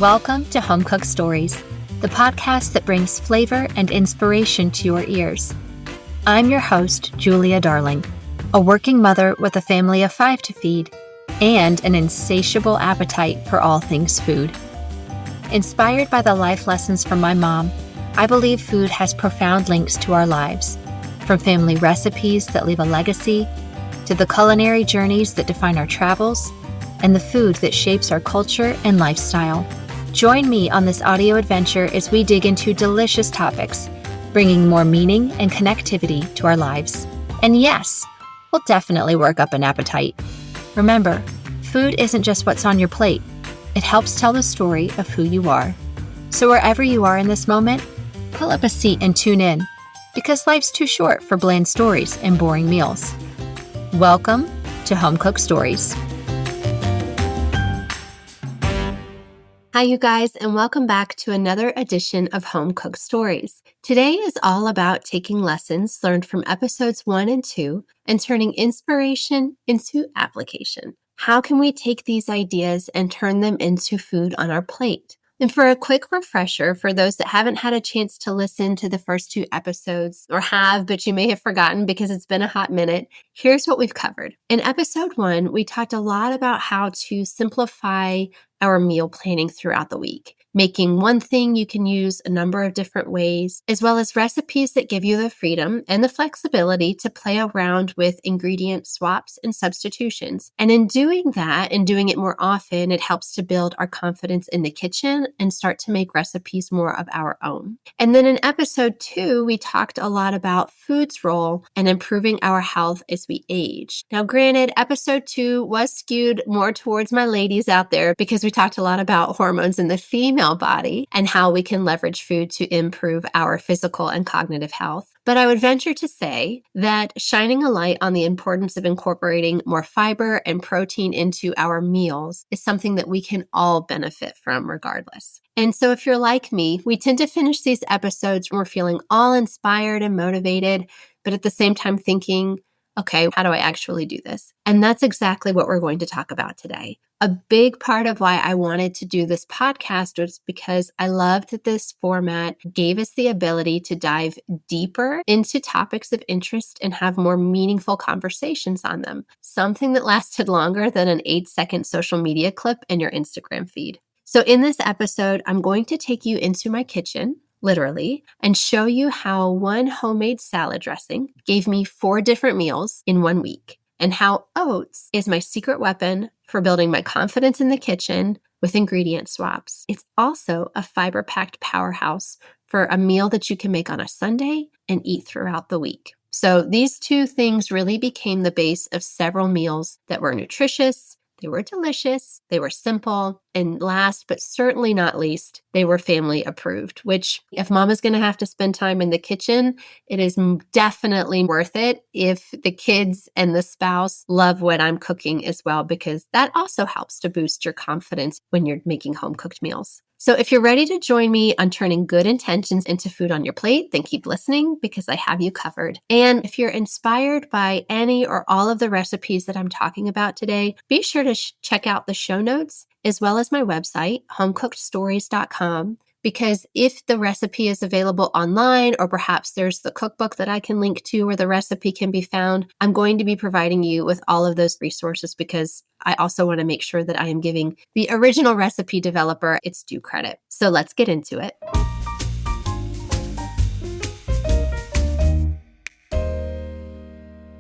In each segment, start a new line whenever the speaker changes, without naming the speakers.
Welcome to Home Cooked Stories, the podcast that brings flavor and inspiration to your ears. I'm your host, Julia Darling, a working mother with a family of 5 to feed and an insatiable appetite for all things food. Inspired by the life lessons from my mom, I believe food has profound links to our lives, from family recipes that leave a legacy, to the culinary journeys that define our travels, and the food that shapes our culture and lifestyle. Join me on this audio adventure as we dig into delicious topics, bringing more meaning and connectivity to our lives. And yes, we'll definitely work up an appetite. Remember, food isn't just what's on your plate. It helps tell the story of who you are. So wherever you are in this moment, pull up a seat and tune in, because life's too short for bland stories and boring meals. Welcome to Home Cooked Stories. Hi, you guys, and welcome back to another edition of Home Cooked Stories. Today is all about taking lessons learned from episodes 1 and 2 and turning inspiration into application. How can we take these ideas and turn them into food on our plate? And for a quick refresher, for those that haven't had a chance to listen to the first 2 episodes, or have, but you may have forgotten because it's been a hot minute, here's what we've covered. In episode 1, we talked a lot about how to simplify our meal planning throughout the week, making one thing you can use a number of different ways, as well as recipes that give you the freedom and the flexibility to play around with ingredient swaps and substitutions. And in doing that and doing it more often, it helps to build our confidence in the kitchen and start to make recipes more of our own. And then in episode 2, we talked a lot about food's role in improving our health as we age. Now, granted, episode 2 was skewed more towards my ladies out there because we talked a lot about hormones in the female body and how we can leverage food to improve our physical and cognitive health. But I would venture to say that shining a light on the importance of incorporating more fiber and protein into our meals is something that we can all benefit from regardless. And so if you're like me, we tend to finish these episodes when we're feeling all inspired and motivated, but at the same time thinking, okay, how do I actually do this? And that's exactly what we're going to talk about today. A big part of why I wanted to do this podcast was because I loved that this format gave us the ability to dive deeper into topics of interest and have more meaningful conversations on them, something that lasted longer than an 8-second social media clip in your Instagram feed. So in this episode, I'm going to take you into my kitchen, literally, and show you how one homemade salad dressing gave me 4 different meals in 1 week, and how oats is my secret weapon for building my confidence in the kitchen with ingredient swaps. It's also a fiber-packed powerhouse for a meal that you can make on a Sunday and eat throughout the week. So these 2 things really became the base of several meals that were nutritious, they were delicious, they were simple, and last but certainly not least, they were family approved, which if mama's going to have to spend time in the kitchen, it is definitely worth it if the kids and the spouse love what I'm cooking as well, because that also helps to boost your confidence when you're making home-cooked meals. So if you're ready to join me on turning good intentions into food on your plate, then keep listening because I have you covered. And if you're inspired by any or all of the recipes that I'm talking about today, be sure to check out the show notes as well as my website, homecookedstories.com. Because if the recipe is available online, or perhaps there's the cookbook that I can link to where the recipe can be found, I'm going to be providing you with all of those resources because I also want to make sure that I am giving the original recipe developer its due credit. So let's get into it.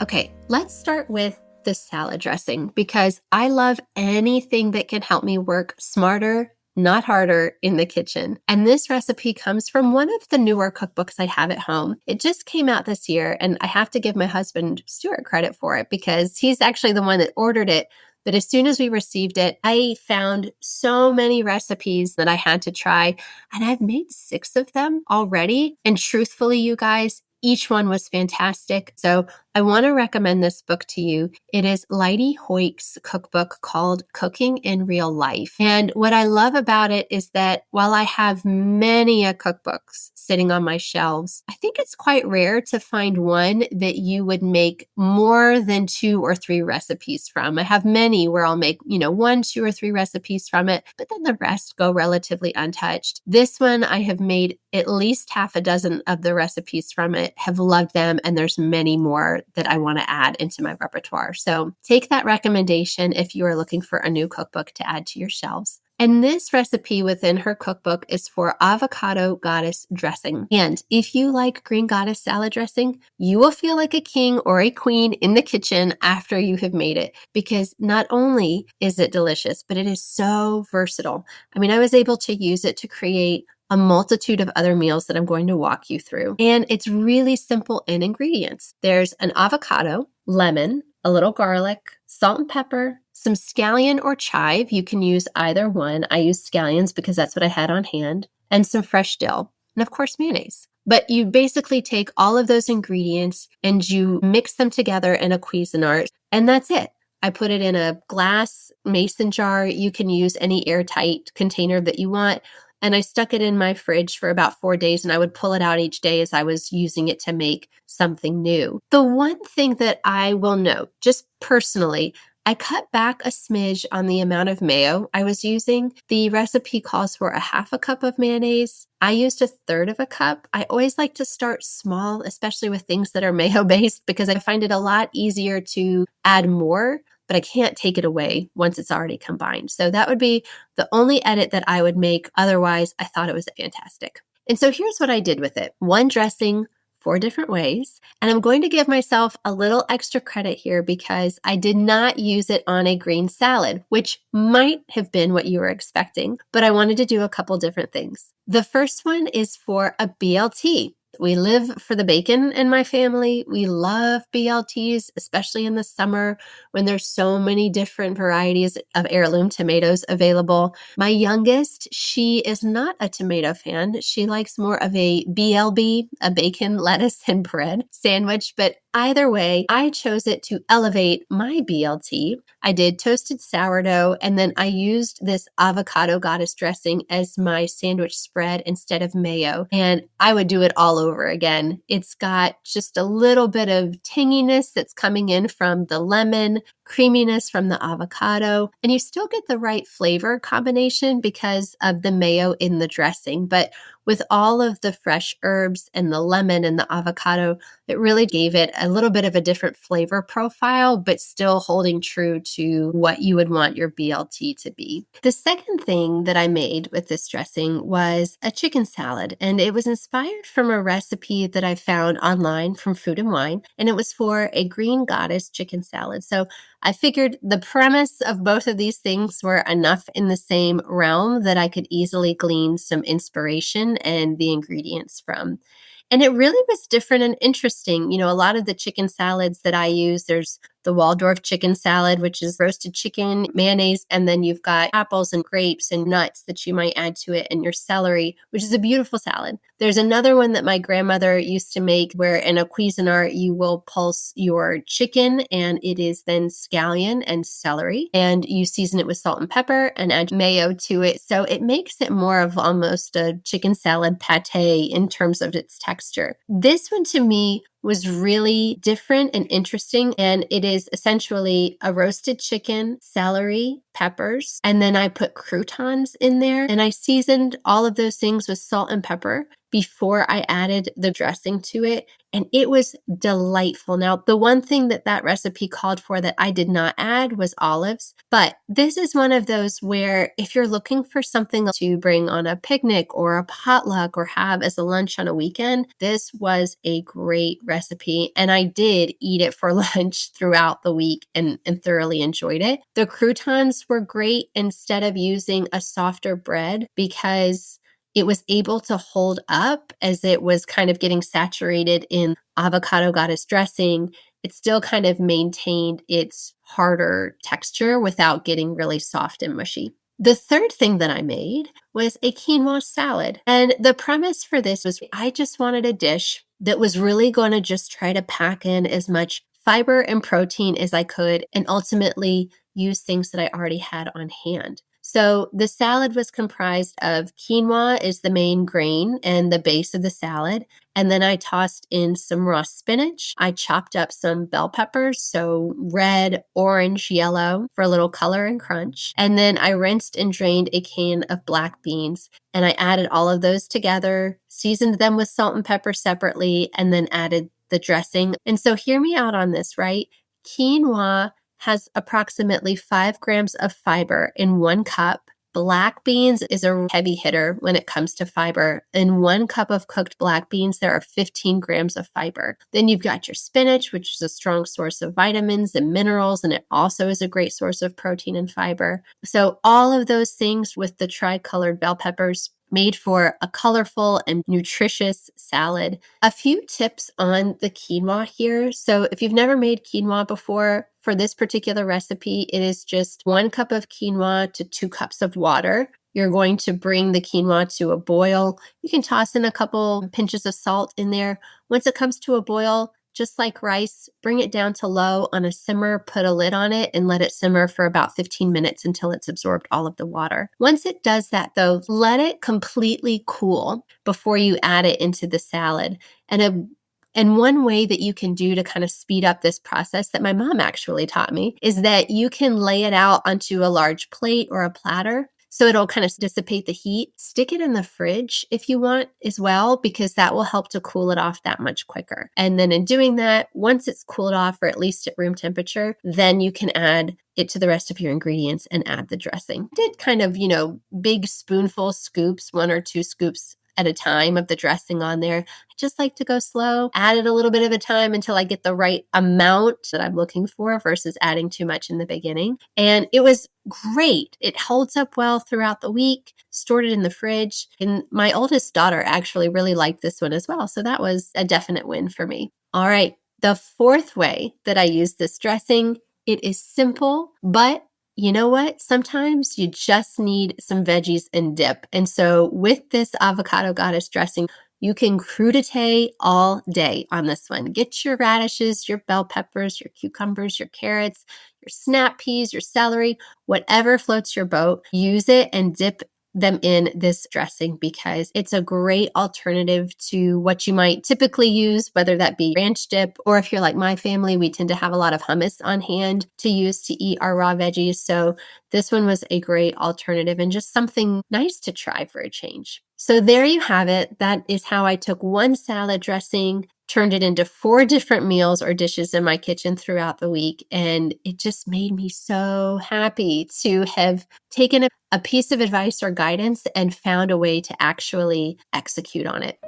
Okay, let's start with the salad dressing because I love anything that can help me work smarter, not harder in the kitchen. And this recipe comes from one of the newer cookbooks I have at home. It just came out this year, and I have to give my husband Stuart credit for it because he's actually the one that ordered it. But as soon as we received it, I found so many recipes that I had to try, and I've made 6 of them already. And truthfully, you guys, each one was fantastic. So I want to recommend this book to you. It is Leidy Hoyt's cookbook called Cooking in Real Life. And what I love about it is that while I have many cookbooks sitting on my shelves, I think it's quite rare to find one that you would make more than 2 or 3 recipes from. I have many where I'll make, 1, 2, or 3 recipes from it, but then the rest go relatively untouched. This one, I have made at least half a dozen of the recipes from it, have loved them, and there's many more that I want to add into my repertoire. So take that recommendation if you are looking for a new cookbook to add to your shelves. And this recipe within her cookbook is for avocado goddess dressing. And if you like green goddess salad dressing, you will feel like a king or a queen in the kitchen after you have made it, because not only is it delicious, but it is so versatile. I mean, I was able to use it to create a multitude of other meals that I'm going to walk you through. And it's really simple in ingredients. There's an avocado, lemon, a little garlic, salt and pepper, some scallion or chive. You can use either one. I used scallions because that's what I had on hand, and some fresh dill, and of course, mayonnaise. But you basically take all of those ingredients and you mix them together in a Cuisinart, and that's it. I put it in a glass mason jar. You can use any airtight container that you want. And I stuck it in my fridge for about 4 days, and I would pull it out each day as I was using it to make something new. The one thing that I will note, just personally, I cut back a smidge on the amount of mayo I was using. The recipe calls for a half a cup of mayonnaise. I used a third of a cup. I always like to start small, especially with things that are mayo-based, because I find it a lot easier to add more, but I can't take it away once it's already combined. So that would be the only edit that I would make. Otherwise, I thought it was fantastic. And so here's what I did with it. One dressing, 4 different ways. And I'm going to give myself a little extra credit here because I did not use it on a green salad, which might have been what you were expecting, but I wanted to do a couple different things. The first one is for a BLT. We live for the bacon in my family. We love BLTs, especially in the summer when there's so many different varieties of heirloom tomatoes available. My youngest, she is not a tomato fan. She likes more of a BLB, a bacon, lettuce, and bread sandwich. But either way, I chose it to elevate my BLT. I did toasted sourdough, and then I used this avocado goddess dressing as my sandwich spread instead of mayo. And I would do it all over again. It's got just a little bit of tanginess that's coming in from the lemon, creaminess from the avocado, and you still get the right flavor combination because of the mayo in the dressing. But with all of the fresh herbs and the lemon and the avocado, it really gave it a little bit of a different flavor profile, but still holding true to what you would want your BLT to be. The second thing that I made with this dressing was a chicken salad, and it was inspired from a recipe that I found online from Food and Wine, and it was for a green goddess chicken salad. So I figured the premise of both of these things were enough in the same realm that I could easily glean some inspiration and the ingredients from. And it really was different and interesting. A lot of the chicken salads that I use, there's the Waldorf chicken salad, which is roasted chicken, mayonnaise, and then you've got apples and grapes and nuts that you might add to it, and your celery, which is a beautiful salad. There's another one that my grandmother used to make where in a Cuisinart you will pulse your chicken, and it is then scallion and celery, and you season it with salt and pepper and add mayo to it. So it makes it more of almost a chicken salad pate in terms of its texture. This one to me was really different and interesting. And it is essentially a roasted chicken, celery, peppers, and then I put croutons in there. And I seasoned all of those things with salt and pepper before I added the dressing to it. And it was delightful. Now, the one thing that recipe called for that I did not add was olives. But this is one of those where if you're looking for something to bring on a picnic or a potluck or have as a lunch on a weekend, this was a great recipe. And I did eat it for lunch throughout the week and thoroughly enjoyed it. The croutons were great instead of using a softer bread because it was able to hold up as it was kind of getting saturated in avocado goddess dressing. It still kind of maintained its harder texture without getting really soft and mushy. The third thing that I made was a quinoa salad. And the premise for this was I just wanted a dish that was really going to just try to pack in as much fiber and protein as I could, and ultimately use things that I already had on hand. So the salad was comprised of quinoa is the main grain and the base of the salad. And then I tossed in some raw spinach. I chopped up some bell peppers, so red, orange, yellow for a little color and crunch. And then I rinsed and drained a can of black beans. And I added all of those together, seasoned them with salt and pepper separately, and then added the dressing. And so hear me out on this, right? Quinoa has approximately 5 grams of fiber in 1 cup. Black beans is a heavy hitter when it comes to fiber. In 1 cup of cooked black beans, there are 15 grams of fiber. Then you've got your spinach, which is a strong source of vitamins and minerals, and it also is a great source of protein and fiber. So all of those things with the tricolored bell peppers made for a colorful and nutritious salad. A few tips on the quinoa here. So if you've never made quinoa before, for this particular recipe, it is just 1 cup of quinoa to 2 cups of water. You're going to bring the quinoa to a boil. You can toss in a couple pinches of salt in there. Once it comes to a boil, just like rice, bring it down to low on a simmer, put a lid on it, and let it simmer for about 15 minutes until it's absorbed all of the water. Once it does that, though, let it completely cool before you add it into the salad. And one way that you can do to kind of speed up this process that my mom actually taught me is that you can lay it out onto a large plate or a platter. So it'll kind of dissipate the heat. Stick it in the fridge if you want as well, because that will help to cool it off that much quicker. And then in doing that, once it's cooled off, or at least at room temperature, then you can add it to the rest of your ingredients and add the dressing. I did kind of, big spoonful scoops, 1 or 2 scoops at a time of the dressing on there. I just like to go slow, add it a little bit at a time until I get the right amount that I'm looking for versus adding too much in the beginning. And it was great. It holds up well throughout the week, stored it in the fridge. And my oldest daughter actually really liked this one as well. So that was a definite win for me. All right. The 4th way that I use this dressing, it is simple, but you know what? Sometimes you just need some veggies and dip. And so with this avocado goddess dressing, you can crudite all day on this one. Get your radishes, your bell peppers, your cucumbers, your carrots, your snap peas, your celery, whatever floats your boat. Use it and dip them in this dressing because it's a great alternative to what you might typically use, whether that be ranch dip, or if you're like my family, we tend to have a lot of hummus on hand to use to eat our raw veggies. So this one was a great alternative and just something nice to try for a change. So there you have it. That is how I took one salad dressing, turned it into 4 different meals or dishes in my kitchen throughout the week. And it just made me so happy to have taken a piece of advice or guidance and found a way to actually execute on it.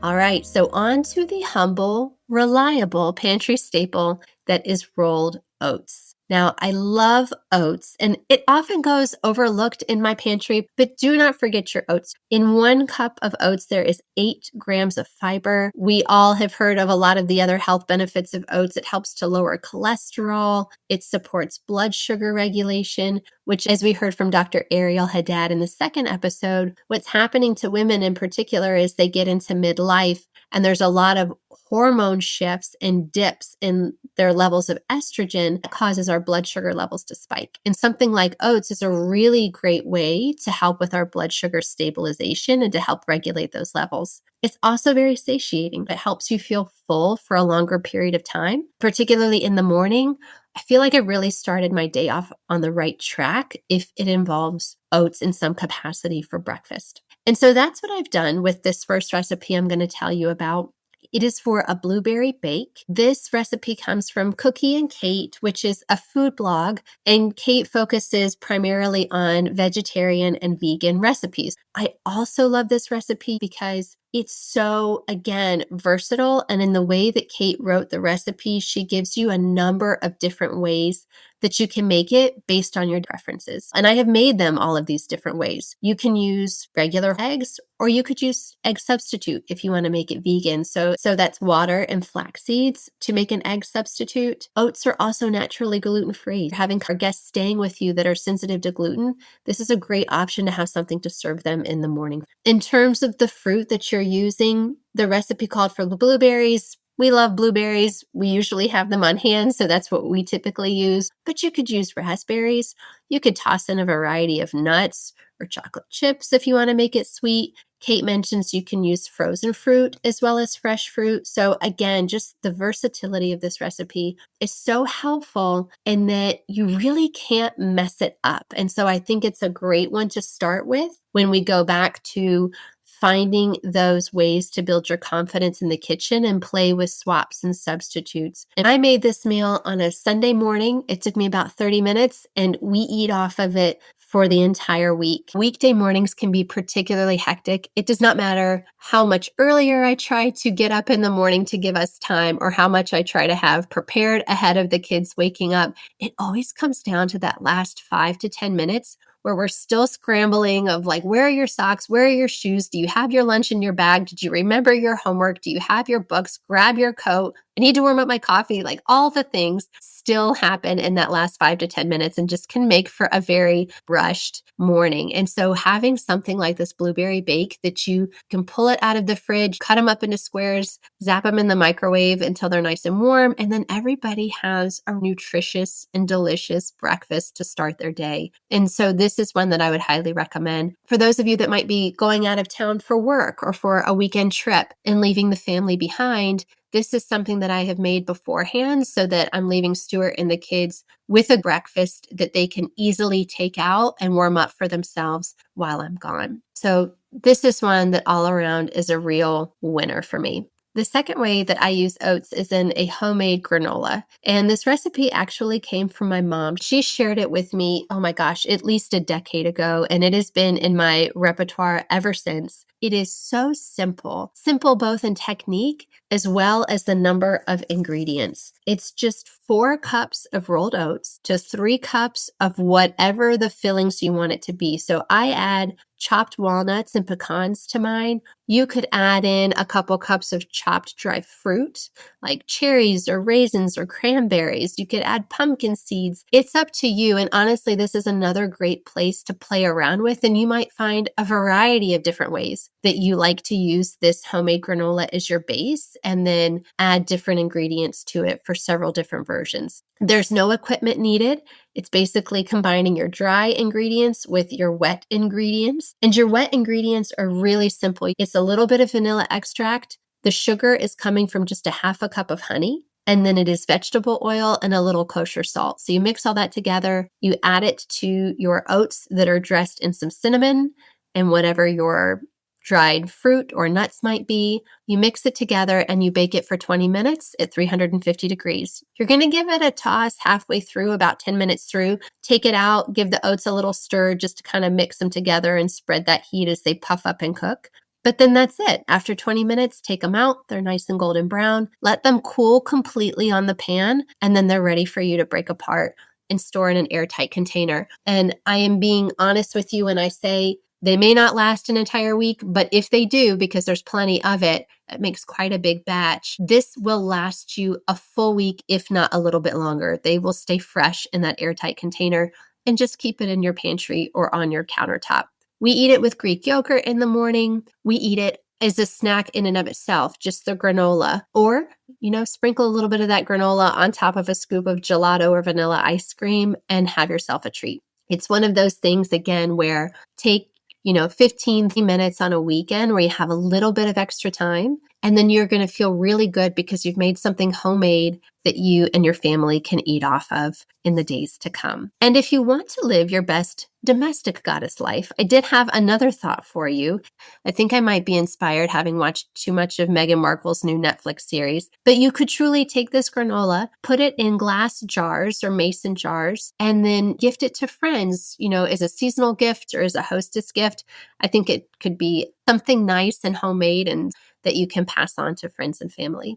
All right, so on to the humble, reliable pantry staple that is rolled oats. Now, I love oats, and it often goes overlooked in my pantry, but do not forget your oats. In 1 cup of oats, there is 8 grams of fiber. We all have heard of a lot of the other health benefits of oats. It helps to lower cholesterol. It supports blood sugar regulation, which, as we heard from Dr. Ariel Haddad in the 2nd episode, what's happening to women in particular is they get into midlife and there's a lot of hormone shifts and dips in their levels of estrogen that causes our blood sugar levels to spike. And something like oats is a really great way to help with our blood sugar stabilization and to help regulate those levels. It's also very satiating. It helps you feel full for a longer period of time, particularly in the morning. I feel like I really started my day off on the right track if it involves oats in some capacity for breakfast. And so that's what I've done with this first recipe I'm going to tell you about. It is for a blueberry bake. This recipe comes from Cookie and Kate, which is a food blog, and Kate focuses primarily on vegetarian and vegan recipes. I also love this recipe because it's so, again, versatile. And in the way that Kate wrote the recipe, she gives you a number of different ways that you can make it based on your preferences. And I have made them all of these different ways. You can use regular eggs, or you could use egg substitute if you want to make it vegan. So that's water and flax seeds to make an egg substitute. Oats are also naturally gluten-free. Having our guests staying with you that are sensitive to gluten, this is a great option to have something to serve them in the morning. In terms of the fruit that you're you're using the recipe called for the blueberries, we love blueberries. We usually have them on hand, so that's what we typically use. But you could use raspberries. You could toss in a variety of nuts or chocolate chips if you want to make it sweet. Kate mentions you can use frozen fruit as well as fresh fruit. So again, just the versatility of this recipe is so helpful in that you really can't mess it up. And so I think it's a great one to start with when we go back to finding those ways to build your confidence in the kitchen and play with swaps and substitutes. And I made this meal on a Sunday morning. It took me about 30 minutes, and we eat off of it for the entire week. Weekday mornings can be particularly hectic. It does not matter how much earlier I try to get up in the morning to give us time or how much I try to have prepared ahead of the kids waking up. It always comes down to that last 5 to 10 minutes where we're still scrambling of like, where are your socks? Where are your shoes? Do you have your lunch in your bag? Did you remember your homework? Do you have your books? Grab your coat. I need to warm up my coffee. Like all the things still happen in that last 5 to 10 minutes and just can make for a very rushed morning. And so having something like this blueberry bake that you can pull it out of the fridge, cut them up into squares, zap them in the microwave until they're nice and warm. And then everybody has a nutritious and delicious breakfast to start their day. And so this is one that I would highly recommend for those of you that might be going out of town for work or for a weekend trip and leaving the family behind. This is something that I have made beforehand so that I'm leaving Stuart and the kids with a breakfast that they can easily take out and warm up for themselves while I'm gone. So this is one that all around is a real winner for me. The second way that I use oats is in a homemade granola. And this recipe actually came from my mom. She shared it with me, oh my gosh, at least a decade ago. And it has been in my repertoire ever since. It is so simple both in technique as well as the number of ingredients. It's just 4 cups of rolled oats to 3 cups of whatever the fillings you want it to be. So I add chopped walnuts and pecans to mine. You could add in a couple cups of chopped dry fruit, like cherries or raisins or cranberries. You could add pumpkin seeds. It's up to you. And honestly, this is another great place to play around with. And you might find a variety of different ways that you like to use this homemade granola as your base and then add different ingredients to it for several different versions. There's no equipment needed. It's basically combining your dry ingredients with your wet ingredients. And your wet ingredients are really simple. It's a little bit of vanilla extract. The sugar is coming from just a half a cup of honey. And then it is vegetable oil and a little kosher salt. So you mix all that together. You add it to your oats that are dressed in some cinnamon and whatever your dried fruit or nuts might be. You mix it together and you bake it for 20 minutes at 350 degrees. You're going to give it a toss halfway through, about 10 minutes through. Take it out, give the oats a little stir just to kind of mix them together and spread that heat as they puff up and cook. But then that's it. After 20 minutes, take them out. They're nice and golden brown. Let them cool completely on the pan, and then they're ready for you to break apart and store in an airtight container. And I am being honest with you when I say they may not last an entire week, but if they do, because there's plenty of it, it makes quite a big batch. This will last you a full week, if not a little bit longer. They will stay fresh in that airtight container, and just keep it in your pantry or on your countertop. We eat it with Greek yogurt in the morning. We eat it as a snack in and of itself, just the granola. Or, sprinkle a little bit of that granola on top of a scoop of gelato or vanilla ice cream and have yourself a treat. It's one of those things, again, where take 15 minutes on a weekend where you have a little bit of extra time, and then you're going to feel really good because you've made something homemade that you and your family can eat off of in the days to come. And if you want to live your best domestic goddess life, I did have another thought for you. I think I might be inspired having watched too much of Meghan Markle's new Netflix series, but you could truly take this granola, put it in glass jars or mason jars, and then gift it to friends, as a seasonal gift or as a hostess gift. I think it could be something nice and homemade and that you can pass on to friends and family.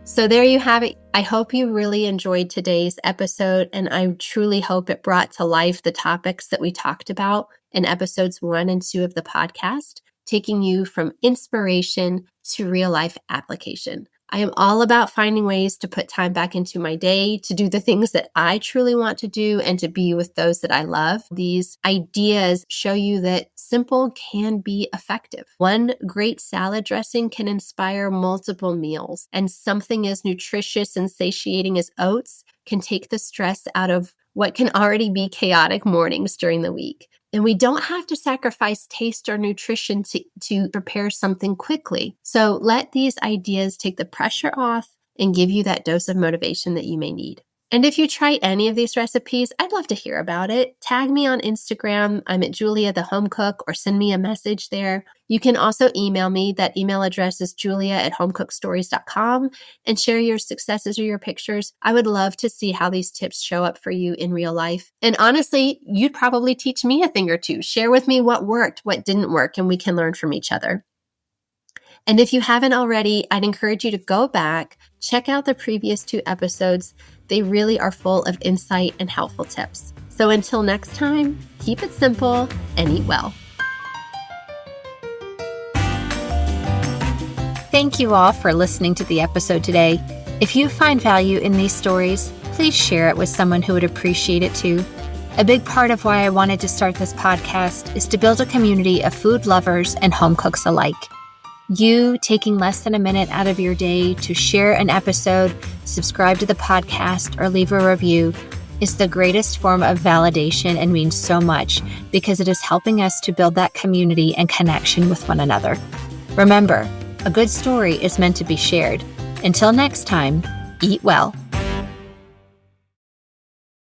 So there you have it. I hope you really enjoyed today's episode, and I truly hope it brought to life the topics that we talked about in episodes 1 and 2 of the podcast, taking you from inspiration to real life application. I am all about finding ways to put time back into my day, to do the things that I truly want to do, and to be with those that I love. These ideas show you that simple can be effective. One great salad dressing can inspire multiple meals, and something as nutritious and satiating as oats can take the stress out of what can already be chaotic mornings during the week. And we don't have to sacrifice taste or nutrition to prepare something quickly. So let these ideas take the pressure off and give you that dose of motivation that you may need. And if you try any of these recipes, I'd love to hear about it. Tag me on Instagram. I'm at Julia the Home Cook, or send me a message there. You can also email me. That email address is julia@homecookstories.com, and share your successes or your pictures. I would love to see how these tips show up for you in real life. And honestly, you'd probably teach me a thing or two. Share with me what worked, what didn't work, and we can learn from each other. And if you haven't already, I'd encourage you to go back, check out the previous 2 episodes. They really are full of insight and helpful tips. So until next time, keep it simple and eat well.
Thank you all for listening to the episode today. If you find value in these stories, please share it with someone who would appreciate it too. A big part of why I wanted to start this podcast is to build a community of food lovers and home cooks alike. You taking less than a minute out of your day to share an episode, subscribe to the podcast, or leave a review is the greatest form of validation and means so much, because it is helping us to build that community and connection with one another. Remember, a good story is meant to be shared. Until next time, eat well.